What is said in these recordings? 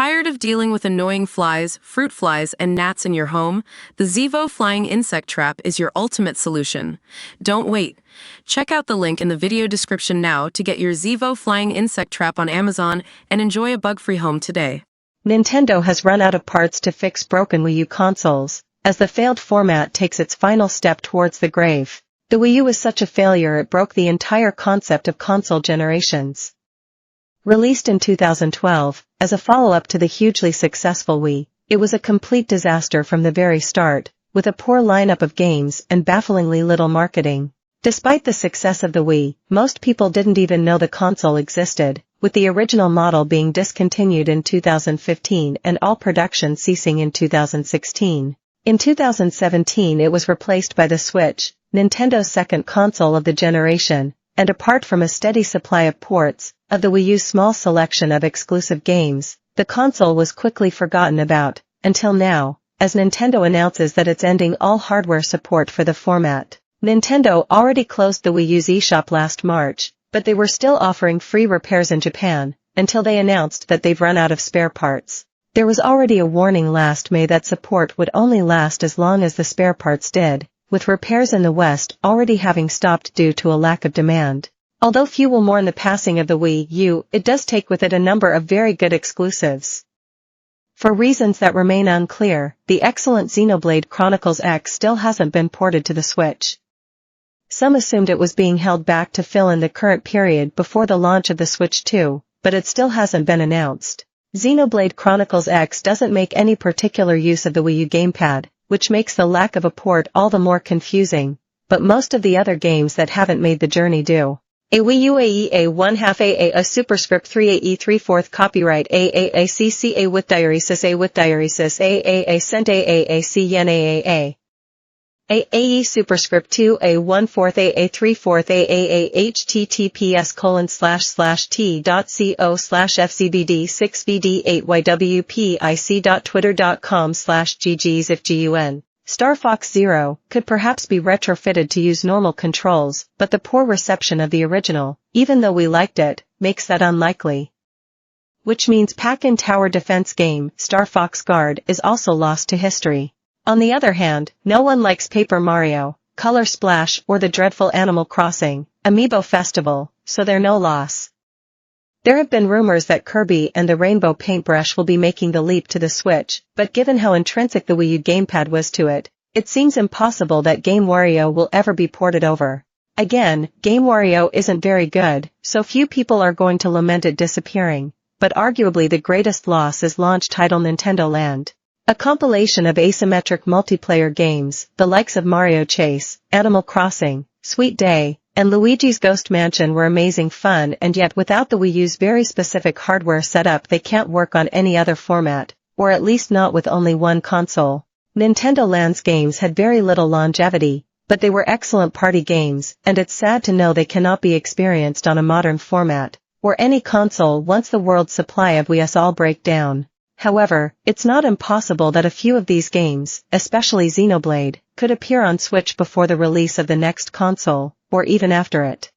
Tired of dealing with annoying flies, fruit flies, and gnats in your home? The Zevo Flying Insect Trap is your ultimate solution. Don't wait. Check out the link in the video description now to get your Zevo Flying Insect Trap on Amazon and enjoy a bug-free home today. Nintendo has run out of parts to fix broken Wii U consoles, as the failed format takes its final step towards the grave. The Wii U was such a failure it broke the entire concept of console generations. Released in 2012, as a follow-up to the hugely successful Wii, it was a complete disaster from the very start, with a poor lineup of games and bafflingly little marketing. Despite the success of the Wii, most people didn't even know the console existed, with the original model being discontinued in 2015 and all production ceasing in 2016. In 2017 it was replaced by the Switch, Nintendo's second console of the generation, and apart from a steady supply of ports of the Wii U's small selection of exclusive games, the console was quickly forgotten about, until now, as Nintendo announces that it's ending all hardware support for the format. Nintendo already closed the Wii U's eShop last March, but they were still offering free repairs in Japan, until they announced that they've run out of spare parts. There was already a warning last May that support would only last as long as the spare parts did, with repairs in the West already having stopped due to a lack of demand. Although few will mourn the passing of the Wii U, it does take with it a number of very good exclusives. For reasons that remain unclear, the excellent Xenoblade Chronicles X still hasn't been ported to the Switch. Some assumed it was being held back to fill in the current period before the launch of the Switch 2, but it still hasn't been announced. Xenoblade Chronicles X doesn't make any particular use of the Wii U gamepad, which makes the lack of a port all the more confusing, but most of the other games that haven't made the journey do. A Wii U AE A1/2 A superscript 3 AE 3/4 copyright AAACCA with diaresis AAA sent AAC yen AAA. AE superscript 2 A1/4 AA 3/4 AAA https://t.co/fcbd 6vd8ywpic.twitter.com/ggs if GUN. Star Fox Zero could perhaps be retrofitted to use normal controls, but the poor reception of the original, even though we liked it, makes that unlikely. Which means Pack-in Tower Defense game, Star Fox Guard, is also lost to history. On the other hand, no one likes Paper Mario, Color Splash, or the dreadful Animal Crossing, Amiibo Festival, so they're no loss. There have been rumors that Kirby and the Rainbow Paintbrush will be making the leap to the Switch, but given how intrinsic the Wii U gamepad was to it, it seems impossible that Game Wario will ever be ported over. Again, Game Wario isn't very good, so few people are going to lament it disappearing, but arguably the greatest loss is launch title Nintendo Land. A compilation of asymmetric multiplayer games, the likes of Mario Chase, Animal Crossing, Sweet Day, and Luigi's Ghost Mansion were amazing fun, and yet without the Wii U's very specific hardware setup they can't work on any other format, or at least not with only one console. Nintendo Land's games had very little longevity, but they were excellent party games, and it's sad to know they cannot be experienced on a modern format, or any console once the world's supply of Wii U's all break down. However, it's not impossible that a few of these games, especially Xenoblade, could appear on Switch before the release of the next console, or even after it.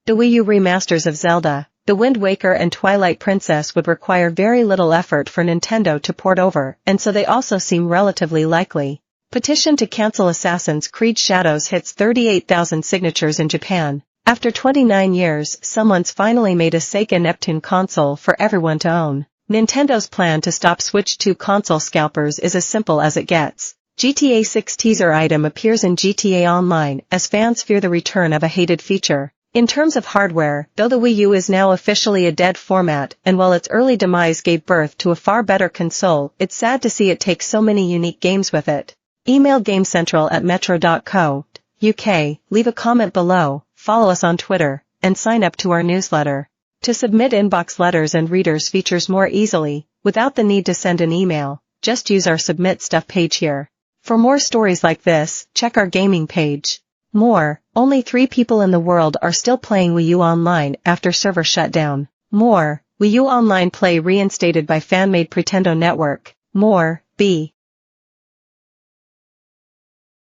The Wii U remasters of Zelda, The Wind Waker and Twilight Princess would require very little effort for Nintendo to port over, and so they also seem relatively likely. Petition to cancel Assassin's Creed Shadows hits 38,000 signatures in Japan. After 29 years, someone's finally made a Sega Neptune console for everyone to own. Nintendo's plan to stop Switch 2 console scalpers is as simple as it gets. GTA 6 teaser item appears in GTA Online as fans fear the return of a hated feature. In terms of hardware, though the Wii U is now officially a dead format, and while its early demise gave birth to a far better console, it's sad to see it take so many unique games with it. Email gamecentral@metro.co.uk, leave a comment below, follow us on Twitter, and sign up to our newsletter. To submit inbox letters and readers features more easily, without the need to send an email, just use our Submit Stuff page here. For more stories like this, check our gaming page. More, only 3 people in the world are still playing Wii U Online after server shutdown. More, Wii U Online play reinstated by fan-made Pretendo Network. More, B.